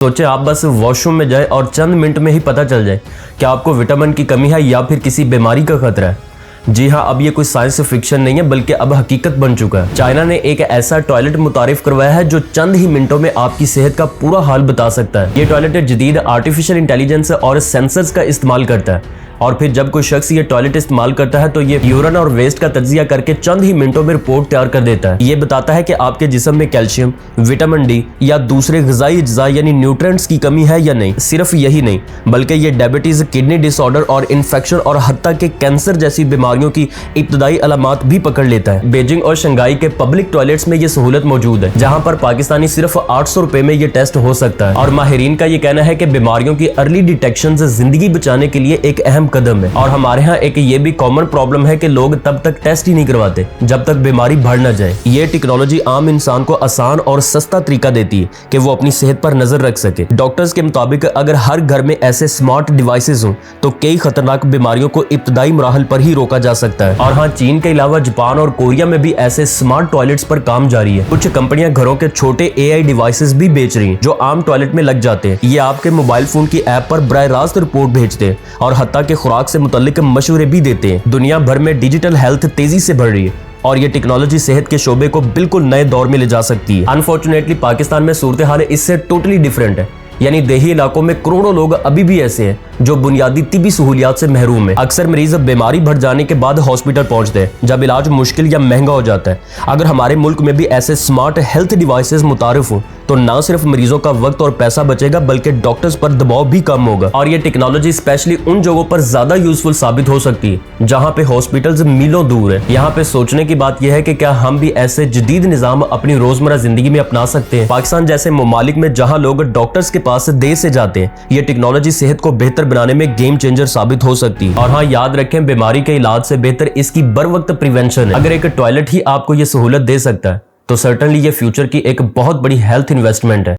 सोचे आप बस वॉशरूम में जाए और चंद मिनट में ही पता चल जाए कि आपको विटामिन की कमी है या फिर किसी बीमारी का खतरा है। जी हाँ, अब ये कोई साइंस फिक्शन नहीं है बल्कि अब हकीकत बन चुका है। चाइना ने एक ऐसा टॉयलेट मुतारिफ करवाया है जो चंद ही मिनटों में आपकी सेहत का पूरा हाल बता सकता है। ये टॉयलेट जदीद आर्टिफिशियल इंटेलिजेंस और सेंसर्स का इस्तेमाल करता है और फिर जब कोई शख्स ये टॉयलेट इस्तेमाल करता है तो ये यूरिन और वेस्ट का तज्जिया करके चंद ही मिनटों में रिपोर्ट तैयार कर देता है। ये बताता है कि आपके जिस्म में कैल्शियम, विटामिन डी या दूसरे ग़िज़ाई अज्जा यानी न्यूट्रिएंट्स की कमी है या नहीं। सिर्फ यही नहीं बल्कि ये डायबिटीज, किडनी डिसऑर्डर और इन्फेक्शन और हत्ता के कैंसर जैसी बीमारियों की इब्तदाई अलामात भी पकड़ लेता है। बीजिंग और शंघाई के पब्लिक टॉयलेट्स में ये सहूलत मौजूद है, जहाँ पर पाकिस्तानी सिर्फ 800 रुपए में ये टेस्ट हो सकता है। और माहिरीन का ये कहना है कि बीमारियों की अर्ली डिटेक्शन जिंदगी बचाने के लिए एक अहम कदम है। और हमारे यहाँ एक ये भी कॉमन प्रॉब्लम है कि लोग तब तक टेस्ट ही नहीं करवाते जब तक बीमारी बढ़ न जाए। ये टेक्नोलॉजी आम इंसान को आसान और सस्ता तरीका देती है कि वो अपनी सेहत पर नजर रख सके। डॉक्टर्स के मुताबिक अगर हर घर में ऐसे स्मार्ट डिवाइसेस हों तो कई खतरनाक बीमारियों को इब्तदाई मराहल पर ही रोका जा सकता है। और हाँ, चीन के अलावा जापान और कोरिया में भी ऐसे स्मार्ट टॉयलेट्स पर काम जारी है। कुछ कंपनियां घरों के छोटे AI डिवाइसेस भी बेच रही हैं जो आम टॉयलेट में लग जाते हैं। ये आपके मोबाइल फोन की ऐप पर बराह रास्त रिपोर्ट भेजते हैं और हत्ता के खुराक से मुतल्लिक मशवरे भी देते हैं। दुनिया भर में डिजिटल हेल्थ तेजी से बढ़ रही है और ये टेक्नोलॉजी सेहत के शोबे को बिल्कुल नए दौर में ले जा सकती है। अनफॉर्चुनेटली पाकिस्तान में सूरत हाल इससे टोटली डिफरेंट है, यानी देही इलाकों में करोड़ों लोग अभी भी ऐसे हैं जो बुनियादी तिबी सहूलियात से महरूम है। अक्सर मरीज बीमारी बढ़ जाने के बाद हॉस्पिटल पहुंचते हैं जब इलाज मुश्किल या महंगा हो जाता है। अगर हमारे मुल्क में भी ऐसे स्मार्ट हेल्थ डिवाइसेस मुतारिफ हो तो ना सिर्फ मरीजों का वक्त और पैसा बचेगा बल्कि डॉक्टर्स पर दबाव भी कम होगा। और ये टेक्नोलॉजी स्पेशली उन जगहों पर ज्यादा यूजफुल साबित हो सकती है जहाँ पे हॉस्पिटल्स मीलों दूर है। यहाँ पे सोचने की बात यह है कि क्या हम भी ऐसे जदीद निजाम अपनी रोजमर्रा जिंदगी में अपना सकते हैं। पाकिस्तान जैसे ममालिक में जहाँ लोग डॉक्टर्स के पास देर से जाते हैं, ये टेक्नोलॉजी सेहत को बेहतर बनाने में गेम चेंजर साबित हो सकती है। और हाँ, याद रखें, बीमारी के इलाज से बेहतर इसकी बर वक्त प्रिवेंशन है। अगर एक टॉयलेट ही आपको ये सहूलत दे सकता है तो सर्टेनली ये फ्यूचर की एक बहुत बड़ी हेल्थ इन्वेस्टमेंट है।